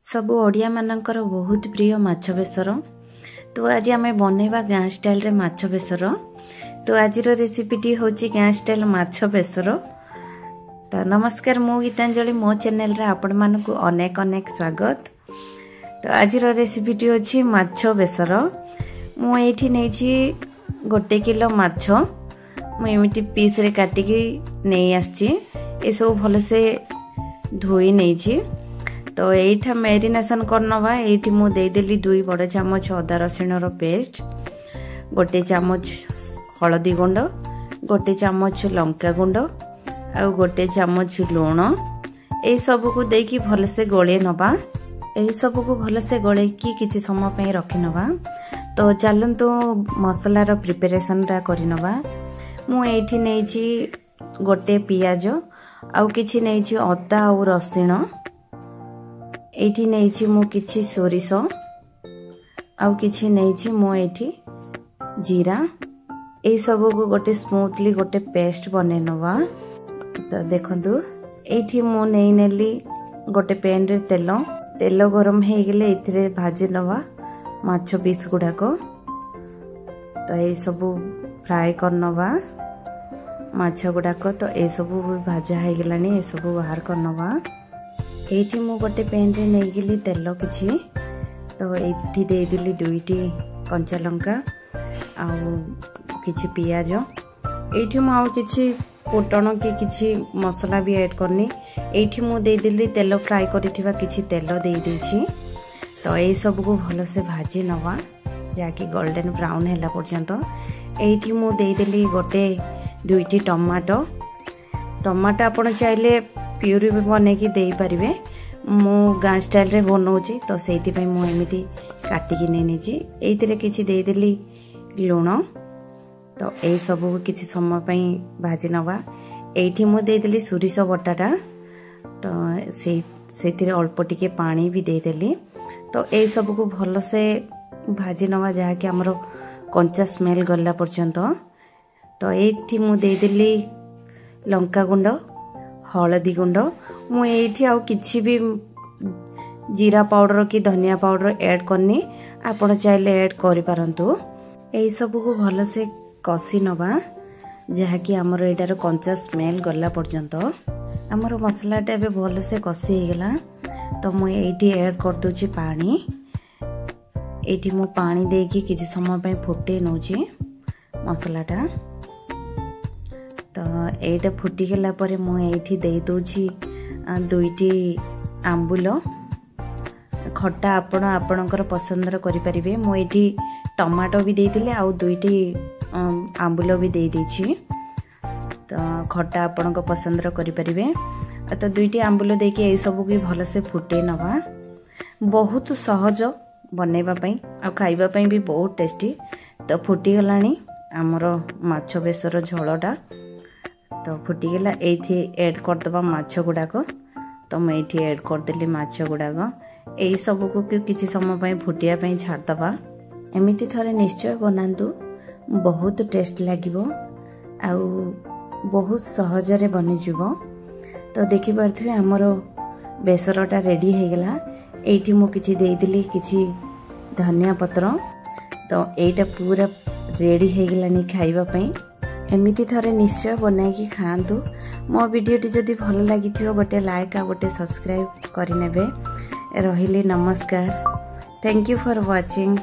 सबु ओडिया मानकर बहुत प्रिय माछ बेसर। तो आज आम बनवा गाँ स्टाइल रे माछ बेसर। तो आज रेसिपीटी हूँ गाँ स्टाइल माछ बेसर। तो नमस्कार, मु गीतांजलि मो चैनल रे आपण मानकु अनेक अनेक स्वागत। तो आज रेसिपीटी हूँ माछ बेसर। मु एठी नेछि 1 किलो माछ मुझे पीस रे काटिकी नहीं आसी ये सब भल से धोई नहीं। तो यहीठा मेरिनेशन करनवा। एठी मु देदेली 2 बड़ चामच अदा रसुण रो पेस्ट, 1 चामच हलदी गुंड, 1 चामच लंका गुंड आ 1 चामच लूण। ए सब को देकी भल से गोले नवा। ए सब को भल से गोले की किछि समय पई रखि नवा। तो चलंतु मसला रो प्रिपरेशन रा करि नवा। मु एठी नै छी 1 पियाज आ किछि नै छी अदा आ रसुण। एठी नै छी मु किछि सोरिष आ किछि नै छी मु एठी जीरा। ए सब को गोटे स्मूथली गोटे पेस्ट बने नवा। तो देखंतु एठी मु नै नेली गोटे पैन रे तेल गरम हे गेले इथरे भाजी नवा माछ पीस गुडा को। तो ए सब फ्राई करनवा माछ गुडा को। तो ए सब भाजा हे गेलानी, ए सब बाहर करनवा। एठी मु गोटे पैन रे नै गेली तेल किछि। तो एठी दे दिली 2टी कंचा लंका आ किछि पियाज। एठी मु आ किछि पोटण के किछि मसला भी ऐड करनी। एठी मु दे दिली तेल फ्राई करिथिबा किछि तेल दे देछि। तो ए सब को भलो से भाजी नवा जाकि गोल्डन ब्राउन हैला पर्यंत। एठी मु दे दिली 2टी टमाटो। टमाटो आपण चाहिले प्यूरी भी बने की दे पारिबे। मु गाँ स्टाइल रे बनौछि तो सेति पई मु एमिति काटिकी नै नेछि। एइतरे किछि दे देली लूण। तो ए सब को किछि समय पई भाजी नवा। एठी मु दे देली सुरिस बटाटा। तो सेतिरे अल्प टिके पानी भी दे देली। तो ए सब को भलो से भाजी नवा जहा कि हमरो कंचा स्मेल गला पर्यंत। तो एठी मु दे देली लंका गुंड, हलदी गुंड। मु एठी आउ किछि भी जीरा पाउडर कि धनिया पाउडर ऐड करनी। आपण चाहिले ऐड करि पारंतु। एई सब को भलो से कसी नवा जहा कि हमरो एटार कंचा स्मेल गला पर्यंत। हमरो मसला टा बे भलो से कसी हे गेला। तो मु एठी ऐड कर दोछि पानी। एठी मु पानी देकी किछि समय पय फुटे नोछि मसलाटा। तो एटा फुटी गेला परे मु एठी दे दोछि 2टी आंबुल। खट्टा आपण आपणकर पसंदर करि परिबे। मु एठी टमाटो भी देइतिले आ 2टी आंबुल भी दे देछि। तो खट्टा आपणक पसंदर करि परिबे। तो 2टी आंबुल देके ए सब की भलो से फुटे नवा। बहुत सहज बनेबा पई आ खाइबा पई भी बहुत टेस्टी। तो फुटी गलानी हमरो माछ बेसर झोलटा। तो फुटी गेला एथि ऐड कर दबा माछ गुडा को। तो मैं एथि ऐड कर देली माछ गुडा को। एई सब को किछि समय पई फुटिया पई छाड़ दबा। एमिति थरे निश्चय बनांतु, बहुत टेस्ट लागिवो आ बहुत सहज रे बनि जिवो। तो देखि पारथि हमरो बेसरटा रेडी हे गेला। एठी मु किछि देइ दिली किछि धनिया पत्र। तो एटा पूरा रेडी हे गेलानी खाइबा पई। एमिति थरे निश्चय बनाई की खांतु। मो वीडियोटी जदि भल लागिथियो गोटे लाइक आ गोटे सब्सक्राइब करि नेबे। रहिले नमस्कार। Thank you for watching.